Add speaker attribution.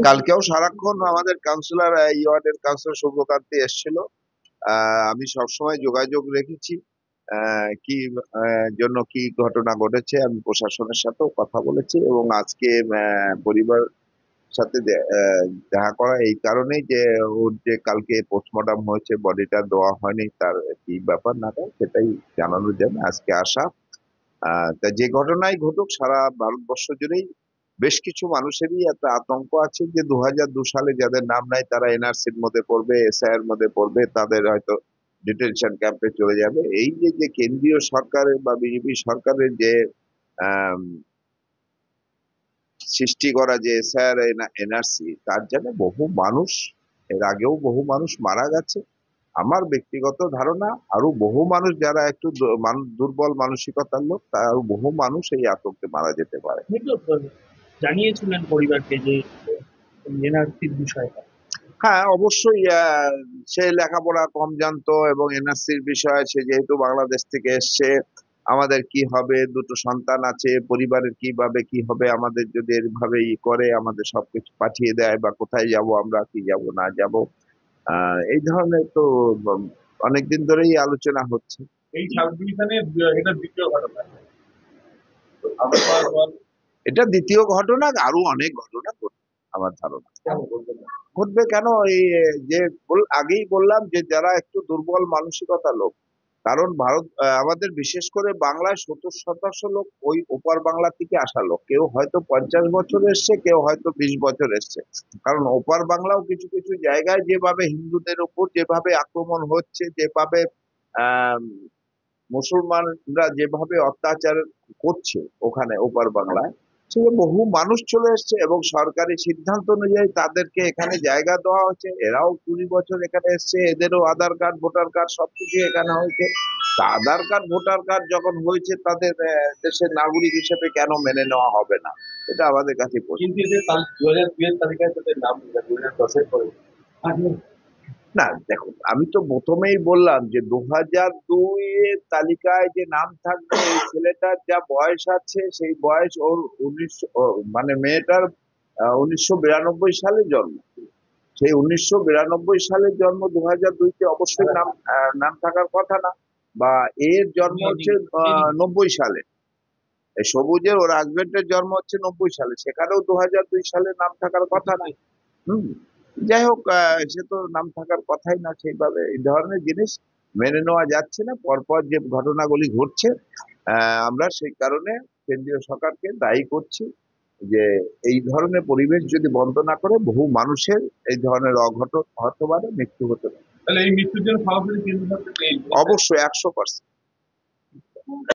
Speaker 1: কালকেও সারাক্ষণ আমাদের কাউন্সিলর এই ওয়ার্ডের কাউন্সিলর শুভকান্তি এসেছিল। আমি সবসময় যোগাযোগ রেখেছি কি জন্য কি ঘটনা ঘটেছে, আমি প্রশাসনের সাথেও কথা বলেছি এবং আজকে পরিবার সাথে দেখা করা এই কারণেই যে ওর যে কালকে পোস্টমর্টম হয়েছে, বডিটা দেওয়া হয়নি, তার কি ব্যাপার না সেটাই জানানোর জন্য আজকে আসা। তা যে ঘটনাই ঘটুক, সারা ভারতবর্ষ জুড়েই বেশ কিছু মানুষেরই একটা আতঙ্ক আছে যে 2002 সালে যাদের নাম নাই তারা এনআরসির মধ্যে পড়বে, এসআইআর মধ্যে পড়বে, তাদের হয়তো ডিটেনশন ক্যাম্পে চলে যাবে। এই যে যে কেন্দ্রীয় সরকারের বা বিজেপি সরকারের যে সৃষ্টি করা যে এসআইআর এনআরসি, তার জন্য বহু মানুষ, এর আগেও বহু মানুষ মারা গেছে। আমার ব্যক্তিগত ধারণা আরো বহু মানুষ যারা একটু দুর্বল মানসিকতার লোক, আরো বহু মানুষ এই আতঙ্কে মারা যেতে পারে।
Speaker 2: জানিয়েছিলেন পরিবারকে যে এনআরসির বিষয়টা?
Speaker 1: হ্যাঁ, অবশ্যই। সে লেখাপড়া কম জানতো এবং এনআরসির বিষয়ে, সে যেহেতু বাংলাদেশ থেকে এসছে, আমাদের কি হবে, দুটো সন্তান আছে, পরিবারের কিভাবে কি হবে, আমাদের যদি এভাবে করে আমাদের সবকিছু পাঠিয়ে দেয় বা কোথায় যাব আমরা, কি যাব না যাব, এই ধরনের তো অনেকদিন ধরেই আলোচনা হচ্ছে।
Speaker 2: এই সাব ডিভিশনে এটা দ্বিতীয় ঘটনা।
Speaker 1: এটা দ্বিতীয় ঘটনা, আরো অনেক ঘটনা ঘটবে আমার ধারণা। ঘটবে কেন? এই যে আগেই বললাম যে যারা একটু দুর্বল মানসিকতা লোক, কারণ ভারত আমাদের বিশেষ করে বাংলায় 70% লোক ওই ওপার বাংলা থেকে আসা লোক। কেউ হয়তো 50 বছর এসছে, কেউ হয়তো 20 বছর এসছে। কারণ ওপার বাংলাও কিছু কিছু জায়গায় যেভাবে হিন্দুদের উপর যেভাবে আক্রমণ হচ্ছে, যেভাবে আহ মুসলমানরা যেভাবে অত্যাচার করছে ওখানে ওপার বাংলায়, সে বহু মানুষ চলে এসছে এবং সরকারি সিদ্ধান্ত অনুযায়ী তাদেরকে এখানে জায়গা দেওয়া হচ্ছে। এরাও 20 বছর এখানে এসছে, এদেরও আধার কার্ড ভোটার কার্ড সবকিছু এখানে হয়েছে। তা আধার কার্ড ভোটার কার্ড যখন হয়েছে, তাদের দেশের নাগরিক হিসেবে কেন মেনে নেওয়া হবে না? এটা আমাদের কাছে
Speaker 2: কিন্তু 2002 তালিকায় তাদের নাম 2010-এর পরে।
Speaker 1: না। দেখুন, আমি তো প্রথমেই বললাম যে 2002 এর তালিকায় যে নাম থাকবে, এই ছেলেটার যা বয়স আছে সেই বয়স ওর 19 মেয়েটার 1992 সালে জন্ম। সেই 1992 সালের জন্ম 2002-তে অবশ্যই নাম থাকার কথা না। বা এর জন্ম হচ্ছে 90 সালে, এই সবুজের ওর হাজবেন্ডের জন্ম হচ্ছে 90 সালে, সেখানেও 2002 সালে নাম থাকার কথা না। হুম। যাই হোক, সে তো নাম থাকার কথাই না। সেইভাবে এই ধরনের জিনিস মেনে নেওয়া যাচ্ছে না। পরপর যে ঘটনাগুলি ঘটছে, আমরা সেই কারণে কেন্দ্রীয় সরকারকে দায়ী করছি যে এই ধরনের পরিবেশ যদি বন্ধ না করে, বহু মানুষের এই ধরনের অঘটন হতে পারে, মৃত্যু হতে পারে।
Speaker 2: তাহলে এই মৃত্যুর জন্য সরাসরি কেন্দ্র সরকার
Speaker 1: অবশ্যই 100%।